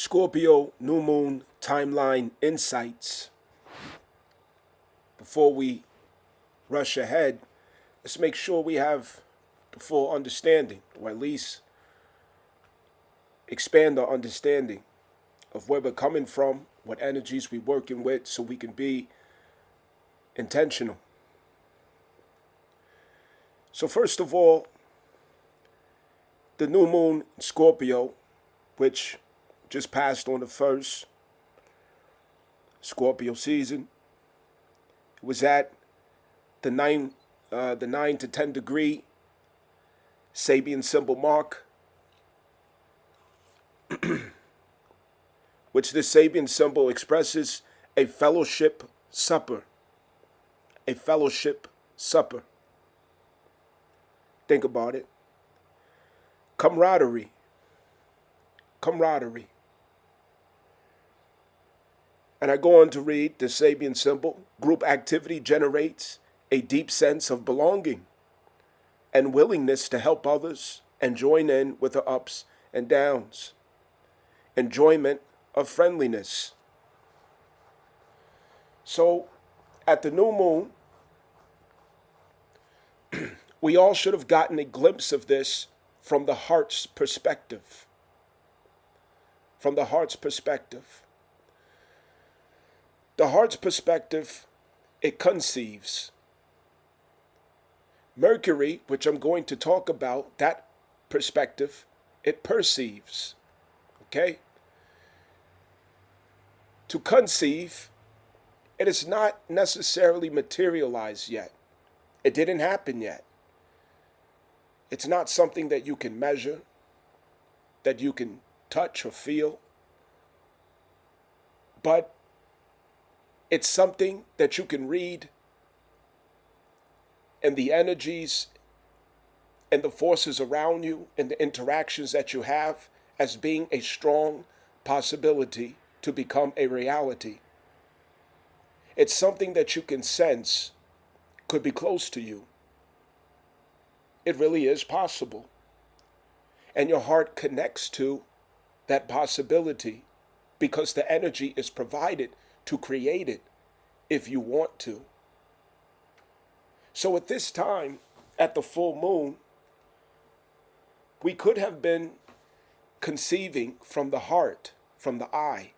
Scorpio New Moon Timeline Insights. Before we rush ahead, let's make sure we have the full understanding, or at least expand our understanding of where we're coming from, what energies we're working with, so we can be intentional. So first of all, the new moon in Scorpio, which just passed on the first Scorpio season, it was at the 9 to 10 degree Sabian symbol mark, which this Sabian symbol expresses a fellowship supper. A fellowship supper. Think about it. Camaraderie. Camaraderie. And I go on to read the Sabian symbol. Group activity generates a deep sense of belonging and willingness to help others and join in with the ups and downs. Enjoyment of friendliness. So, at the new moon, we all should have gotten a glimpse of this from the heart's perspective. From the heart's perspective. The heart's perspective, it conceives. Mercury, which I'm going to talk about, that perspective, it perceives. Okay? To conceive, it is not necessarily materialized yet. It didn't happen yet. It's not something that you can measure, that you can touch or feel. But it's something that you can read, and the energies and the forces around you and the interactions that you have as being a strong possibility to become a reality. It's something that you can sense could be close to you. It really is possible. And your heart connects to that possibility because the energy is provided to create it if you want to. So at this time, at the full moon, we could have been conceiving from the heart, from the eye,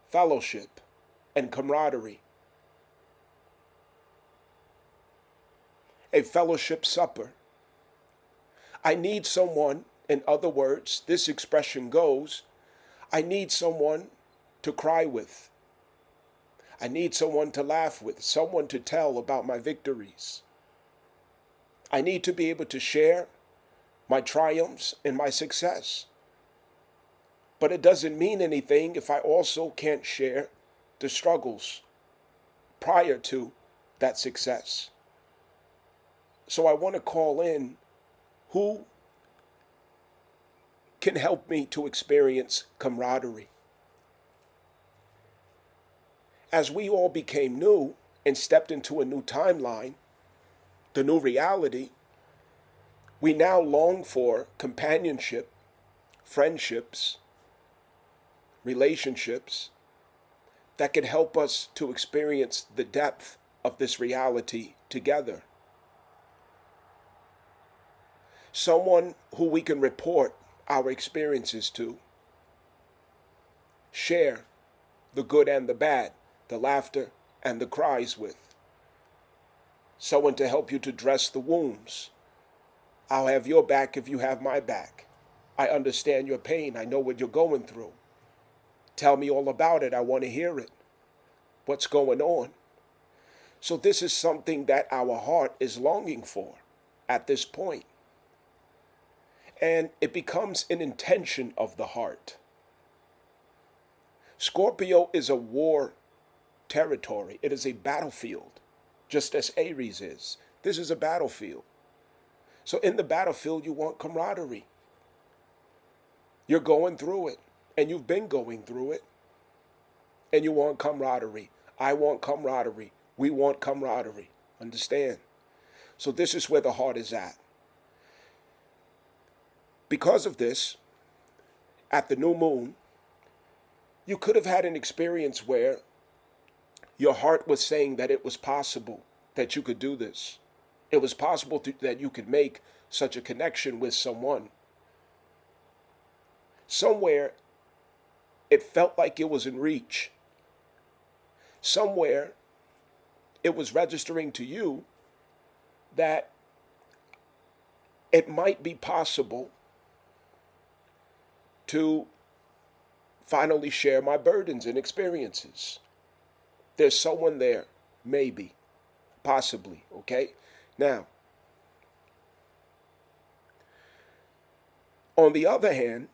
fellowship and camaraderie. A fellowship supper. I need someone, in other words, this expression goes, I need someone to cry with. I need someone to laugh with, someone to tell about my victories. I need to be able to share my triumphs and my success. But it doesn't mean anything if I also can't share the struggles prior to that success. So I want to call in who can help me to experience camaraderie. As we all became new and stepped into a new timeline, the new reality, we now long for companionship, friendships, relationships that can help us to experience the depth of this reality together. Someone who we can report our experiences to, share the good and the bad, the laughter and the cries with. Someone to help you to dress the wounds. I'll have your back if you have my back. I understand your pain. I know what you're going through. Tell me all about it. I want to hear it. What's going on? So this is something that our heart is longing for at this point. And it becomes an intention of the heart. Scorpio is a war territory. It is a battlefield, just as Aries is. This is a battlefield. So in the battlefield, you want camaraderie. You're going through it, and you've been going through it, and you want camaraderie. I want camaraderie. We want camaraderie. Understand? So this is where the heart is at. Because of this, at the new moon, you could have had an experience where your heart was saying that it was possible that you could do this. It was possible that you could make such a connection with someone. Somewhere it felt like it was in reach. Somewhere it was registering to you that it might be possible to finally share my burdens and experiences. There's someone there, maybe, possibly, okay? Now, on the other hand,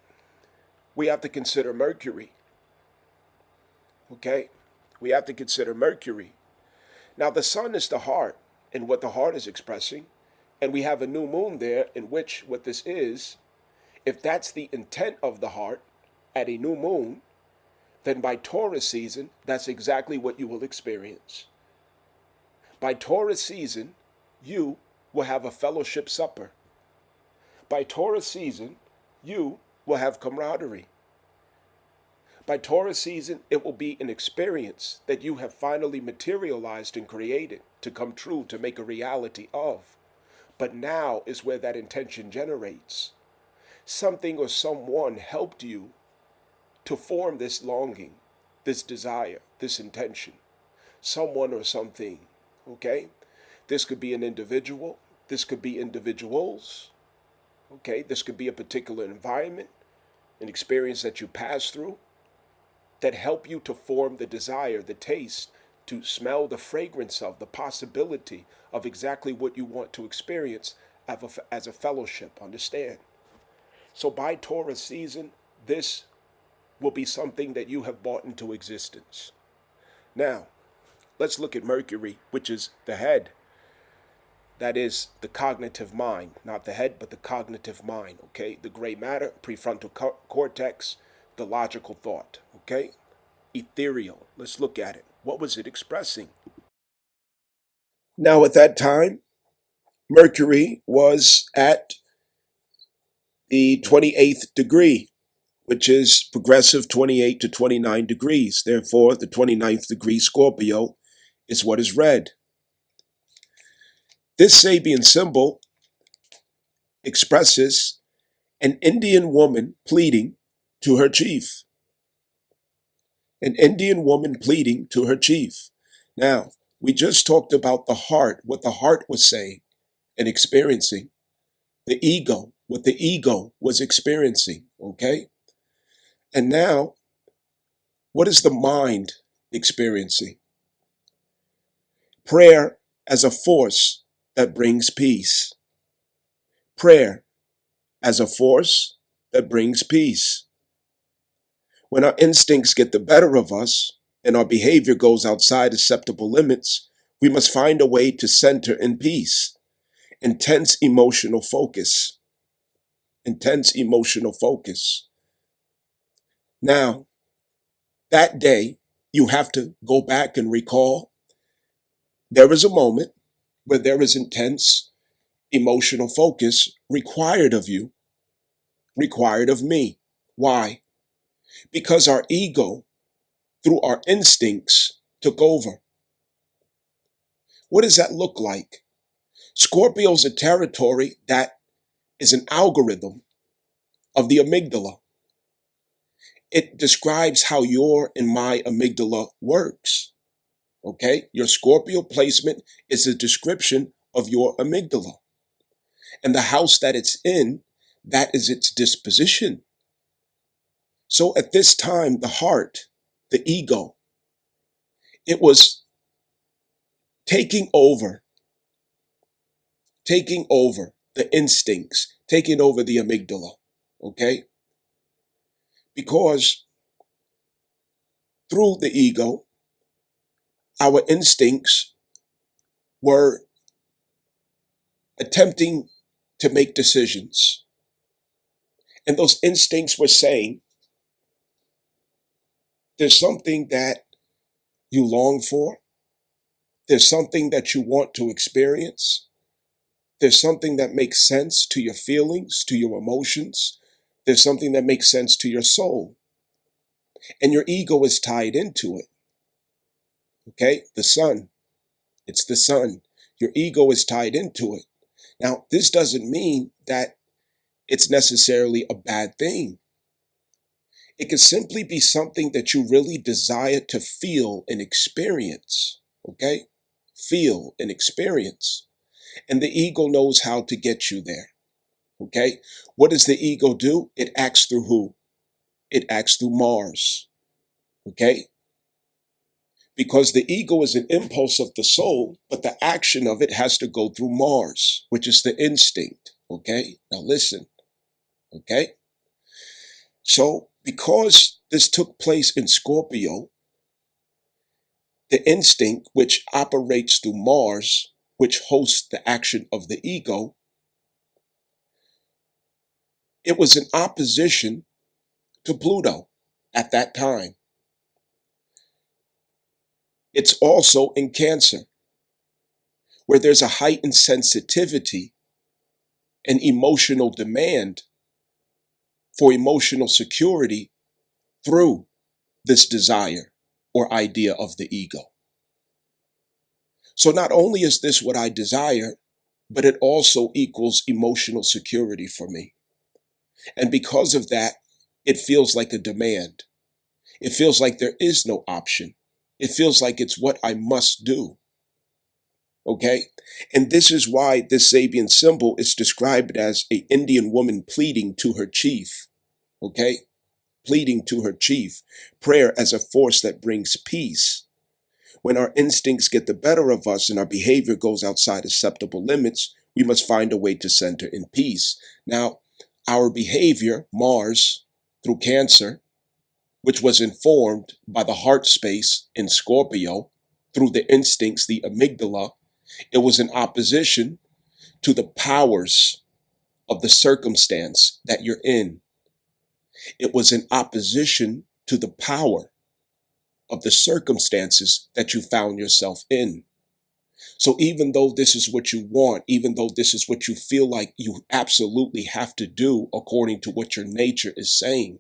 we have to consider Mercury, okay? We have to consider Mercury. Now, the sun is the heart and what the heart is expressing, and we have a new moon there in which what this is, if that's the intent of the heart at a new moon, then by Taurus season, that's exactly what you will experience. By Taurus season, you will have a fellowship supper. By Taurus season, you will have camaraderie. By Taurus season, it will be an experience that you have finally materialized and created to come true, to make a reality of. But now is where that intention generates. Something or someone helped you to form this longing, this desire, this intention. Someone or something, okay? This could be an individual. This could be individuals, okay? This could be a particular environment, an experience that you pass through that help you to form the desire, the taste, to smell the fragrance of, the possibility of exactly what you want to experience as a fellowship, understand? So by Taurus season, this will be something that you have brought into existence. Now, let's look at Mercury, which is the head. That is the cognitive mind, not the head, but the cognitive mind, okay? The gray matter, prefrontal cortex, the logical thought, okay? Ethereal. Let's look at it. What was it expressing? Now, at that time, Mercury was at the 28th degree, which is progressive 28 to 29 degrees. Therefore, the 29th degree Scorpio is what is read. This Sabian symbol expresses an Indian woman pleading to her chief. An Indian woman pleading to her chief. Now, we just talked about the heart, what the heart was saying and experiencing. The ego, what the ego was experiencing, okay? And now, what is the mind experiencing? Prayer as a force that brings peace. Prayer as a force that brings peace. When our instincts get the better of us and our behavior goes outside acceptable limits, we must find a way to center in peace. Intense emotional focus. Intense emotional focus. Now, that day, you have to go back and recall there is a moment where there is intense emotional focus required of you, required of me. Why? Because our ego, through our instincts, took over. What does that look like? Scorpio's a territory that is an algorithm of the amygdala. It describes how your and my amygdala works. Okay? Your Scorpio placement is a description of your amygdala. And the house that it's in, that is its disposition. So at this time, the heart, the ego, it was taking over the instincts, taking over the amygdala, okay? Because through the ego, our instincts were attempting to make decisions. And those instincts were saying, there's something that you long for. There's something that you want to experience. There's something that makes sense to your feelings, to your emotions, There's something that makes sense to your soul, and your ego is tied into it. Okay? The sun. It's the sun. Your ego is tied into it. Now, this doesn't mean that it's necessarily a bad thing. It can simply be something that you really desire to feel and experience. Okay? Feel and experience. And the ego knows how to get you there. Okay? What does the ego do? It acts through who? It acts through Mars. Okay? Because the ego is an impulse of the soul, but the action of it has to go through Mars, which is the instinct. Okay? Now listen. Okay? So, because this took place in Scorpio, the instinct, which operates through Mars, which hosts the action of the ego, it was in opposition to Pluto at that time. It's also in Cancer, where there's a heightened sensitivity and emotional demand for emotional security through this desire or idea of the ego. So not only is this what I desire, but it also equals emotional security for me. And because of that, it feels like a demand. It feels like there is no option. It feels like it's what I must do. Okay? And this is why this Sabian symbol is described as an Indian woman pleading to her chief. Okay? Pleading to her chief. Prayer as a force that brings peace. When our instincts get the better of us and our behavior goes outside acceptable limits, we must find a way to center in peace. Now, our behavior, Mars, through Cancer, which was informed by the heart space in Scorpio, through the instincts, the amygdala, it was in opposition to the powers of the circumstance that you're in. It was in opposition to the power of the circumstances that you found yourself in. So even though this is what you want, even though this is what you feel like you absolutely have to do according to what your nature is saying,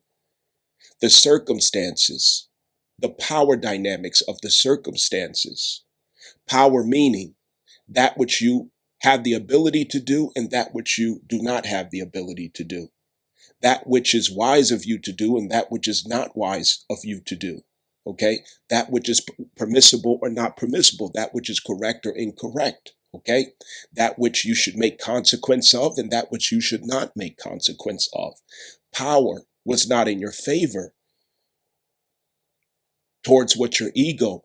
the circumstances, the power dynamics of the circumstances, power meaning that which you have the ability to do and that which you do not have the ability to do, that which is wise of you to do and that which is not wise of you to do. Okay, that which is permissible or not permissible, that which is correct or incorrect. Okay, that which you should make consequence of and that which you should not make consequence of. Power was not in your favor towards what your ego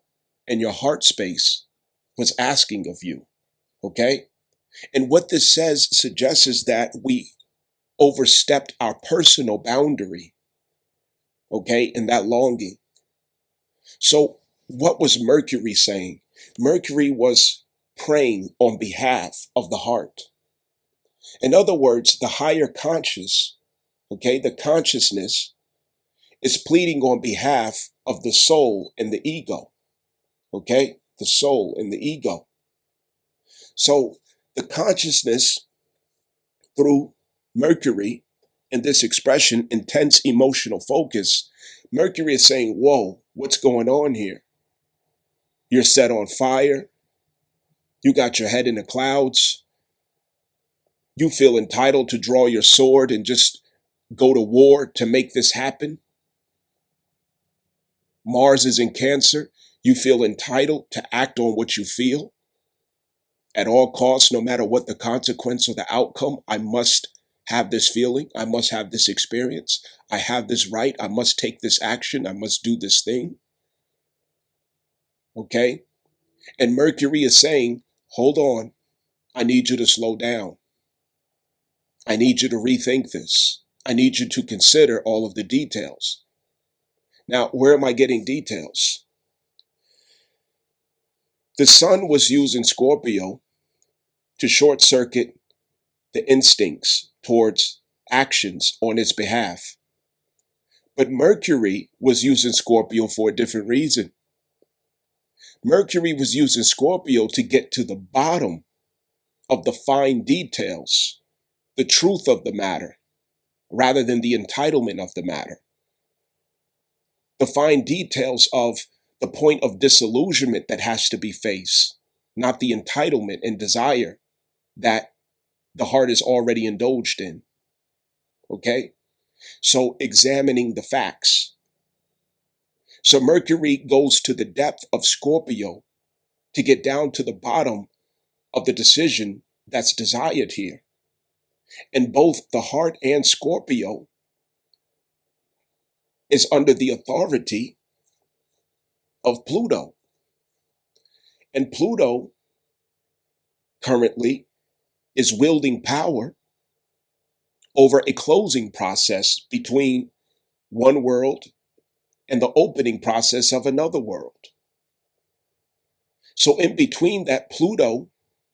and your heart space was asking of you. Okay, and what this suggests is that we overstepped our personal boundary. Okay, in that longing. So what was Mercury saying? Mercury was praying on behalf of the heart. In other words, the higher conscious, okay, the consciousness is pleading on behalf of the soul and the ego, okay, the soul and the ego. So the consciousness through Mercury and this expression, intense emotional focus, Mercury is saying, whoa, what's going on here? You're set on fire. You got your head in the clouds. You feel entitled to draw your sword and just go to war to make this happen. Mars is in Cancer. You feel entitled to act on what you feel. At all costs, no matter what the consequence or the outcome, I must have this feeling. I must have this experience. I have this right. I must take this action. I must do this thing. Okay? And Mercury is saying, hold on. I need you to slow down. I need you to rethink this. I need you to consider all of the details. Now, where am I getting details? The sun was used in Scorpio to short circuit the instincts towards actions on its behalf. But Mercury was used in Scorpio for a different reason. Mercury was used in Scorpio to get to the bottom of the fine details, the truth of the matter. rather than the entitlement of the matter. The fine details of the point of disillusionment that has to be faced, not the entitlement and desire that the heart is already indulged in. Okay? So examining the facts. So Mercury goes to the depth of Scorpio to get down to the bottom of the decision that's desired here. And both the heart and Scorpio is under the authority of Pluto. And Pluto currently is wielding power over a closing process between one world and the opening process of another world. So in between that, Pluto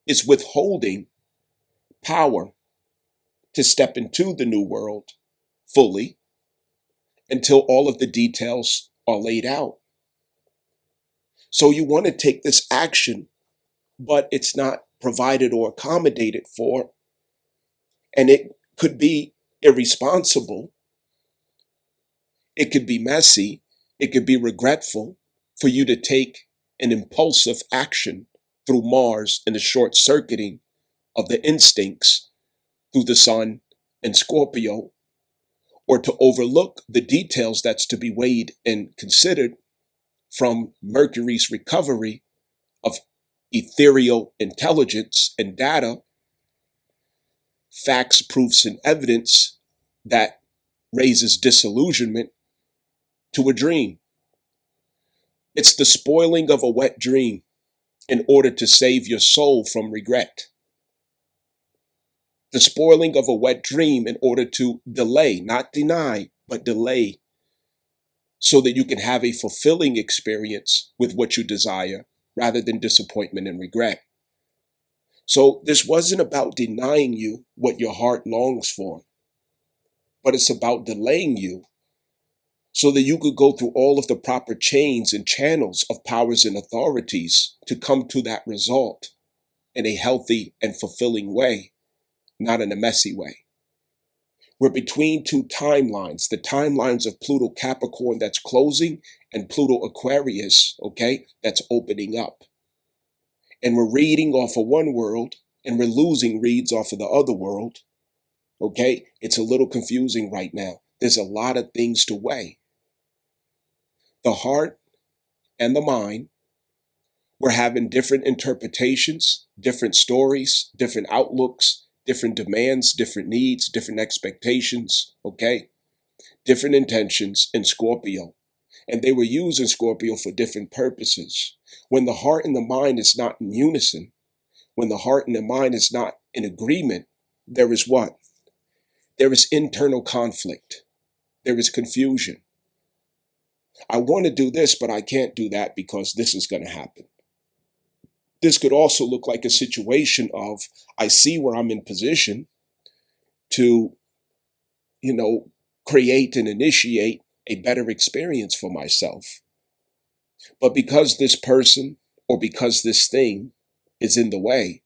is withholding power to step into the new world fully until all of the details are laid out. So you want to take this action, but it's not provided or accommodated for, and it could be irresponsible, it could be messy, it could be regretful for you to take an impulsive action through Mars and the short circuiting of the instincts through the Sun and Scorpio, or to overlook the details that's to be weighed and considered from Mercury's recovery of ethereal intelligence and data, facts, proofs, and evidence that raises disillusionment to a dream. It's the spoiling of a wet dream in order to save your soul from regret. The spoiling of a wet dream in order to delay, not deny, but delay, so that you can have a fulfilling experience with what you desire rather than disappointment and regret. So this wasn't about denying you what your heart longs for, but it's about delaying you so that you could go through all of the proper chains and channels of powers and authorities to come to that result in a healthy and fulfilling way, not in a messy way. We're between two timelines, the timelines of Pluto Capricorn that's closing and Pluto Aquarius, okay, that's opening up. And we're reading off of one world and we're losing reads off of the other world, okay? It's a little confusing right now. There's a lot of things to weigh. The heart and the mind, we're having different interpretations, different stories, different outlooks, different demands, different needs, different expectations, okay? Different intentions in Scorpio. And they were used in Scorpio for different purposes. When the heart and the mind is not in unison, when the heart and the mind is not in agreement, there is what? There is internal conflict. There is confusion. I want to do this, but I can't do that because this is going to happen. This could also look like a situation of, I see where I'm in position to, create and initiate a better experience for myself. But because this person or because this thing is in the way,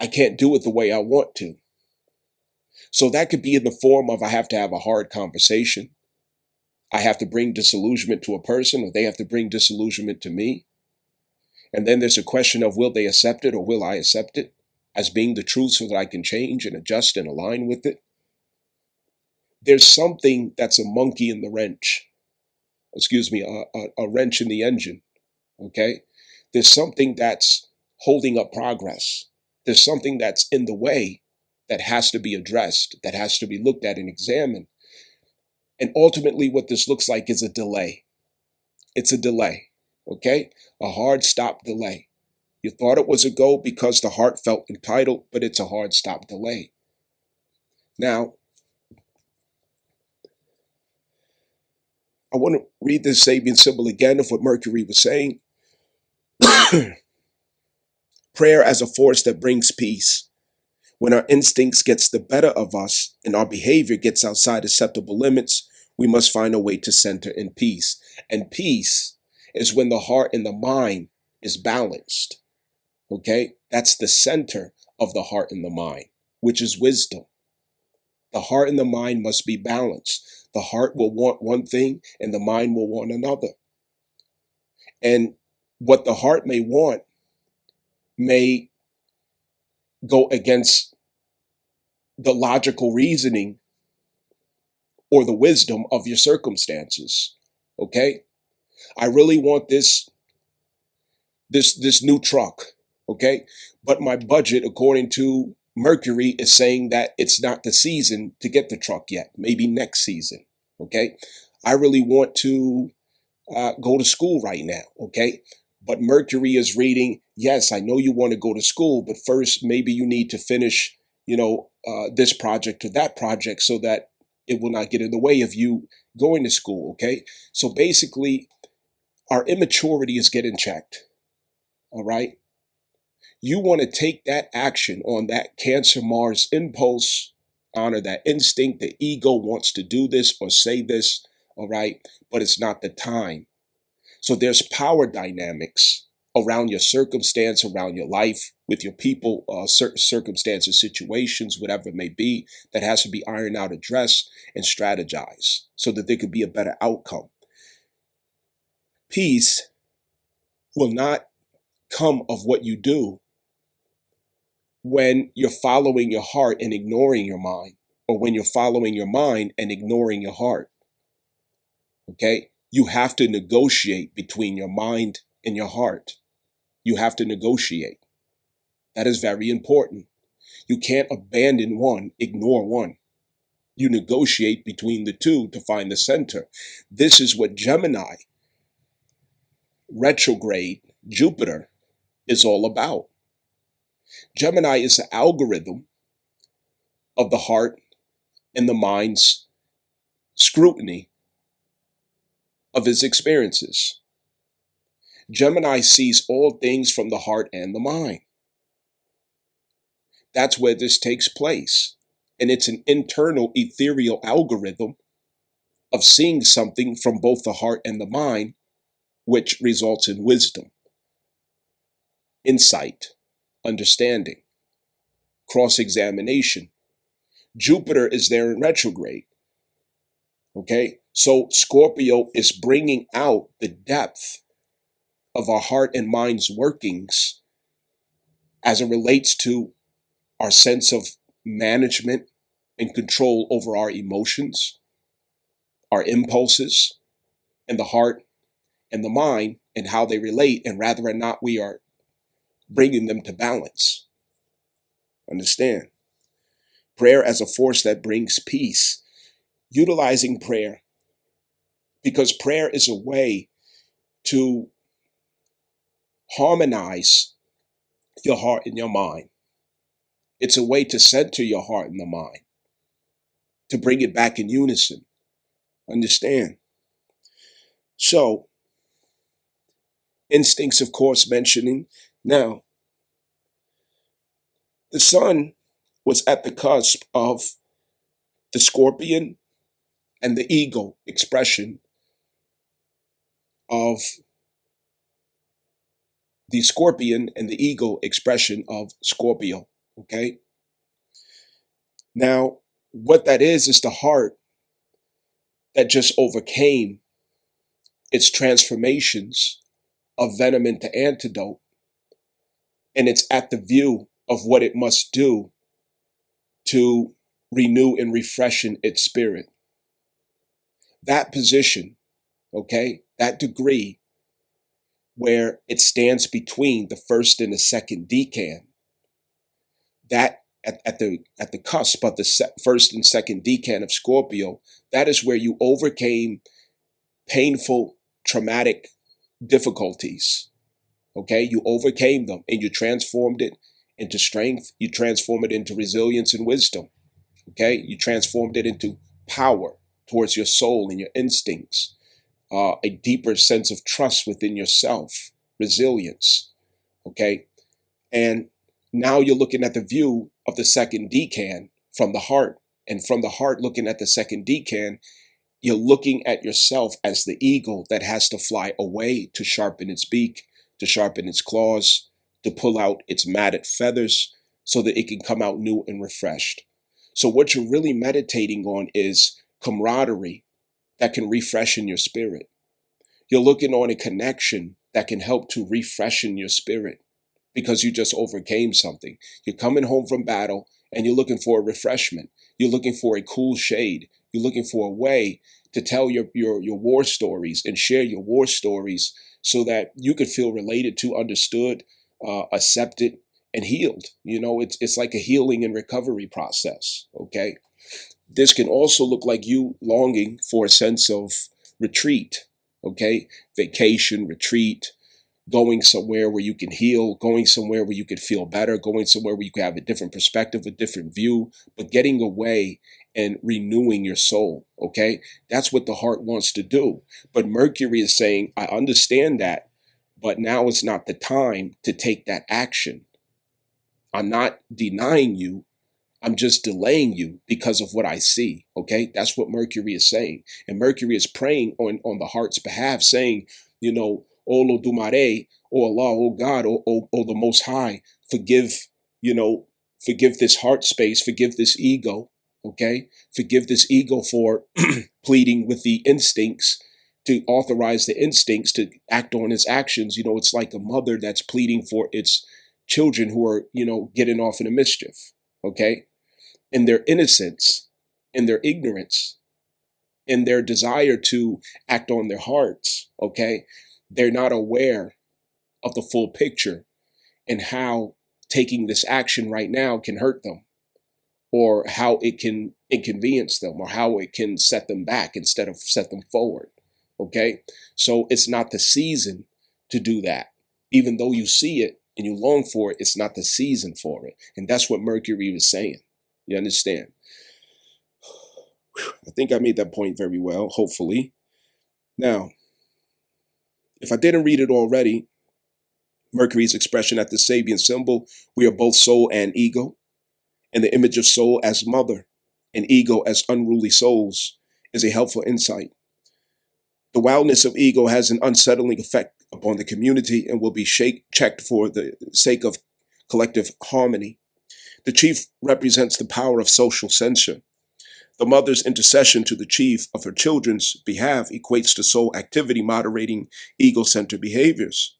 I can't do it the way I want to. So that could be in the form of I have to have a hard conversation. I have to bring disillusionment to a person, or they have to bring disillusionment to me. And then there's a question of will they accept it or will I accept it as being the truth so that I can change and adjust and align with it? There's something that's a monkey in the wrench. A wrench in the engine, okay? There's something that's holding up progress. There's something that's in the way that has to be addressed, that has to be looked at and examined. And ultimately what this looks like is a delay. It's a delay, okay? A hard stop delay. You thought it was a go because the heart felt entitled, but it's a hard stop delay. Now, I want to read this Sabian symbol again of what Mercury was saying. Prayer as a force that brings peace. When our instincts gets the better of us and our behavior gets outside acceptable limits, we must find a way to center in peace. And peace is when the heart and the mind is balanced. Okay? That's the center of the heart and the mind, which is wisdom. The heart and the mind must be balanced. The heart will want one thing and the mind will want another. And what the heart may want may go against the logical reasoning or the wisdom of your circumstances. Okay? I really want this new truck, okay? But my budget, according to Mercury, is saying that it's not the season to get the truck yet, maybe next season, okay? I really want to go to school right now, okay? But Mercury is reading, yes, I know you want to go to school, but first maybe you need to finish, this project or that project so that it will not get in the way of you going to school, okay? So basically, our immaturity is getting checked, all right? You want to take that action on that Cancer Mars impulse, honor that instinct. The ego wants to do this or say this, all right? But it's not the time. So there's power dynamics around your circumstance, around your life, with your people, certain circumstances, situations, whatever it may be, that has to be ironed out, addressed, and strategized so that there could be a better outcome. Peace will not come of what you do when you're following your heart and ignoring your mind, or when you're following your mind and ignoring your heart. Okay? You have to negotiate between your mind and your heart. You have to negotiate. That is very important. You can't abandon one, ignore one. You negotiate between the two to find the center. This is what Gemini, retrograde, Jupiter, is all about. Gemini is the algorithm of the heart and the mind's scrutiny of its experiences. Gemini sees all things from the heart and the mind. That's where this takes place. And it's an internal ethereal algorithm of seeing something from both the heart and the mind, which results in wisdom, insight, understanding, cross-examination. Jupiter is there in retrograde. Okay? So Scorpio is bringing out the depth of our heart and mind's workings as it relates to our sense of management and control over our emotions, our impulses, and the heart and the mind, and how they relate, and whether or not we are bringing them to balance. Understand? Prayer as a force that brings peace. Utilizing prayer, because prayer is a way to harmonize your heart and your mind. It's a way to center your heart and the mind, to bring it back in unison. Understand? So, instincts, of course, mentioning. Now, the sun was at the cusp of the scorpion and the eagle expression of the scorpion and the eagle expression of Scorpio. Okay? Now, what that is the heart that just overcame its transformations of venom into antidote, and it's at the view of what it must do to renew and refreshen its spirit. That position, okay, that degree where it stands between the first and the second decan, that at the cusp of the first and second decan of Scorpio, that is where you overcame painful, traumatic difficulties. Okay, you overcame them and you transformed it into strength. You transformed it into resilience and wisdom. Okay, you transformed it into power towards your soul and your instincts, a deeper sense of trust within yourself, resilience. Okay, and now you're looking at the view of the second decan from the heart, and from the heart looking at the second decan, you're looking at yourself as the eagle that has to fly away to sharpen its beak, to sharpen its claws, to pull out its matted feathers so that it can come out new and refreshed. So what you're really meditating on is camaraderie that can refreshen your spirit. You're looking on a connection that can help to refreshen your spirit because you just overcame something. You're coming home from battle and you're looking for a refreshment. You're looking for a cool shade. You're looking for a way to tell your war stories and share your war stories so that you could feel related to, understood, accepted, and healed. It's like a healing and recovery process. Okay. This can also look like you longing for a sense of retreat. Okay. Vacation, retreat, going somewhere where you can heal, going somewhere where you can feel better, going somewhere where you can have a different perspective, a different view, but getting away and renewing your soul. Okay. That's what the heart wants to do. But Mercury is saying, I understand that, but now is not the time to take that action. I'm not denying you. I'm just delaying you because of what I see. Okay. That's what Mercury is saying. And Mercury is praying on the heart's behalf, saying, Olo Dumare, oh Allah, oh God, oh the Most High, forgive, forgive this heart space, forgive this ego. Okay. Forgive this ego for pleading with the instincts, to authorize the instincts to act on its actions. It's like a mother that's pleading for its children who are, getting off in a mischief. Okay. In their innocence, in their ignorance, in their desire to act on their hearts, okay, they're not aware of the full picture and how taking this action right now can hurt them, or how it can inconvenience them, or how it can set them back instead of set them forward. Okay, so it's not the season to do that. Even though you see it and you long for it, it's not the season for it. And that's what Mercury was saying. You understand? I think I made that point very well, hopefully. Now, if I didn't read it already, Mercury's expression at the Sabian symbol, we are both soul and ego, and the image of soul as mother and ego as unruly souls is a helpful insight. The wildness of ego has an unsettling effect upon the community and will be checked for the sake of collective harmony. The chief represents the power of social censure. The mother's intercession to the chief of her children's behalf equates to soul activity moderating ego-centered behaviors.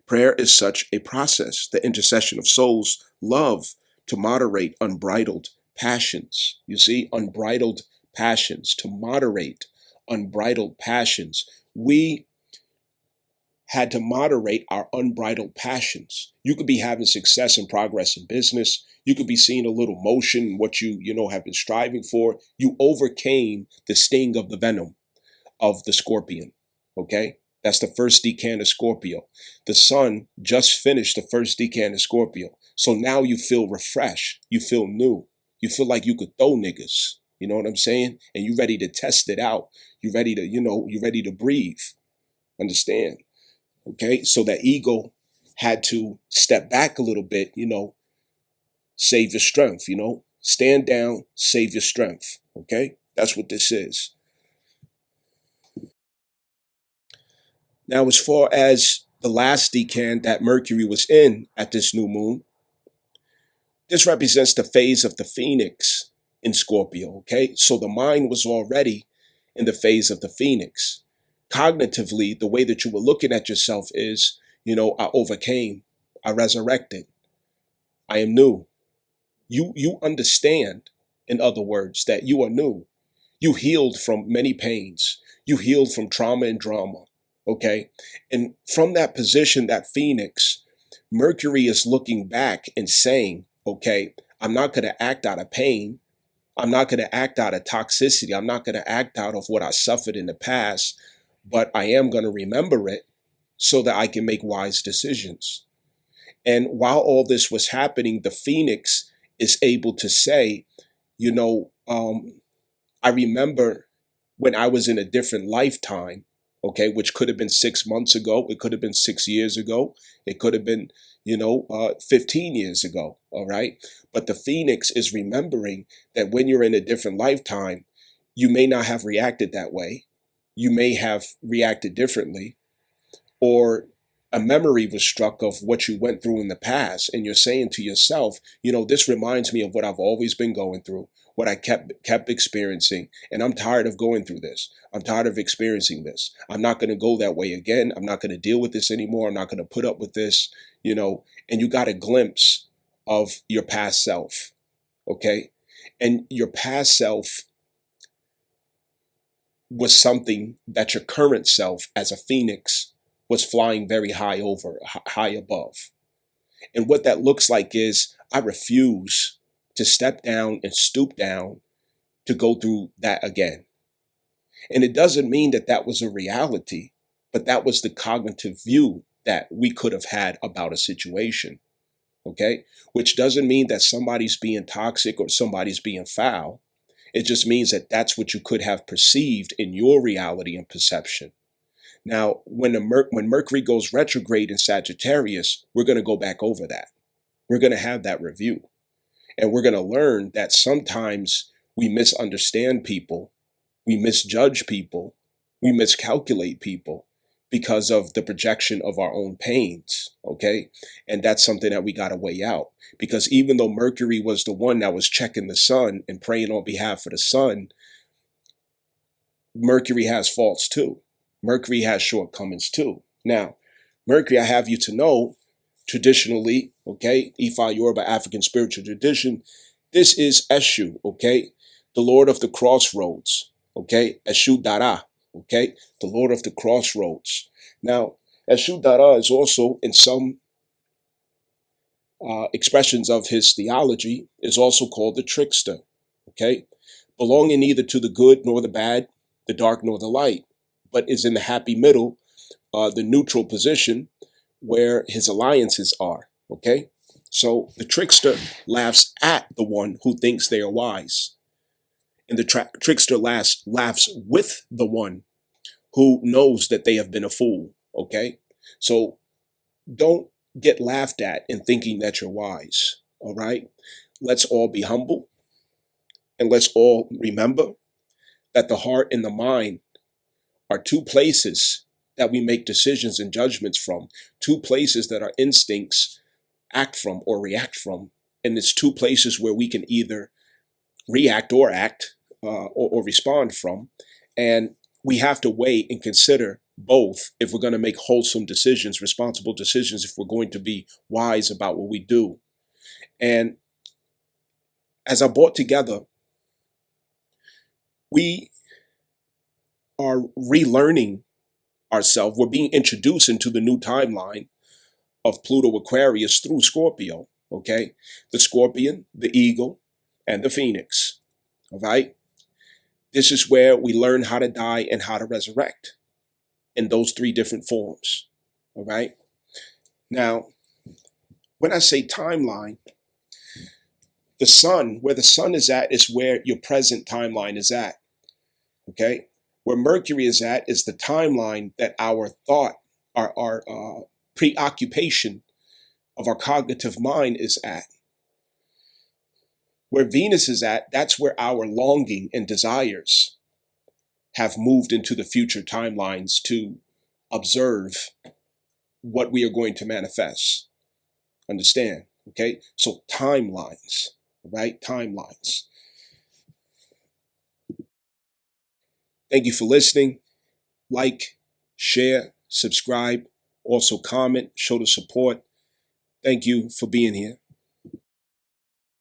Prayer is such a process, the intercession of souls love to moderate unbridled passions. You see, unbridled passions, to moderate unbridled passions. We had to moderate our unbridled passions. You could be having success and progress in business. You could be seeing a little motion in what you have been striving for. You overcame the sting of the venom of the scorpion. Okay? That's the first decan of Scorpio. The sun just finished the first decan of Scorpio. So now you feel refreshed. You feel new. You feel like you could throw niggas. You know what I'm saying? And you ready to test it out. You ready to, you ready to breathe. Understand? Okay? So that ego had to step back a little bit, save your strength, stand down, save your strength. Okay? That's what this is. Now, as far as the last decan that Mercury was in at this new moon, this represents the phase of the Phoenix in Scorpio. Okay? So the mind was already in the phase of the Phoenix. Cognitively, the way that you were looking at yourself is, I overcame, I resurrected, I am new. You understand, in other words, that you are new. You healed from many pains. You healed from trauma and drama. Okay. And from that position, that Phoenix, Mercury is looking back and saying, okay, I'm not going to act out of pain. I'm not going to act out of toxicity. I'm not going to act out of what I suffered in the past, but I am going to remember it so that I can make wise decisions. And while all this was happening, the Phoenix is able to say, I remember when I was in a different lifetime, okay, which could have been 6 months ago. It could have been 6 years ago. It could have been, 15 years ago. All right. But the Phoenix is remembering that when you're in a different lifetime, you may not have reacted that way. You may have reacted differently, or a memory was struck of what you went through in the past. And you're saying to yourself, this reminds me of what I've always been going through, what I kept experiencing. And I'm tired of going through this. I'm tired of experiencing this. I'm not going to go that way again. I'm not going to deal with this anymore. I'm not going to put up with this, and you got a glimpse of your past self. Okay. And your past self was something that your current self as a phoenix was flying very high over, high above. And what that looks like is I refuse to step down and stoop down to go through that again. And it doesn't mean that that was a reality, but that was the cognitive view that we could have had about a situation. Okay. Which doesn't mean that somebody's being toxic or somebody's being foul. It just means that that's what you could have perceived in your reality and perception. Now, when Mercury goes retrograde in Sagittarius, we're going to go back over that. We're going to have that review. And we're going to learn that sometimes we misunderstand people, we misjudge people, we miscalculate people because of the projection of our own pains. Okay. And that's something that we got to weigh out, because even though Mercury was the one that was checking the sun and praying on behalf of the sun, Mercury has faults too. Mercury has shortcomings too. Now, Mercury, I have you to know, traditionally, okay, Ifa Yoruba African spiritual tradition, this is Eshu, okay, the Lord of the Crossroads, okay, Eshu Dara, okay, the Lord of the Crossroads. Now, Eshu Dara is also, in some expressions of his theology, is also called the trickster, okay, belonging neither to the good nor the bad, the dark nor the light, but is in the happy middle, the neutral position where his alliances are, okay? So the trickster laughs at the one who thinks they are wise. And the trickster laughs with the one who knows that they have been a fool, okay? So don't get laughed at in thinking that you're wise, all right? Let's all be humble, and let's all remember that the heart and the mind are two places that we make decisions and judgments from, two places that our instincts act from or react from. And it's two places where we can either react or act or respond from. And we have to weigh and consider both if we're going to make wholesome decisions, responsible decisions, if we're going to be wise about what we do. And as I brought together, we are relearning ourselves. We're being introduced into the new timeline of Pluto Aquarius through Scorpio, okay? The scorpion, the eagle, and the phoenix, all right? This is where we learn how to die and how to resurrect in those three different forms, all right? Now, when I say timeline, the sun, where the sun is at is where your present timeline is at, okay? Where Mercury is at is the timeline that our thought, our preoccupation of our cognitive mind is at. Where Venus is at, that's where our longing and desires have moved into the future timelines to observe what we are going to manifest. Understand? Okay? So timelines, right? Timelines. Thank you for listening. Like, share, subscribe, also comment, show the support. Thank you for being here.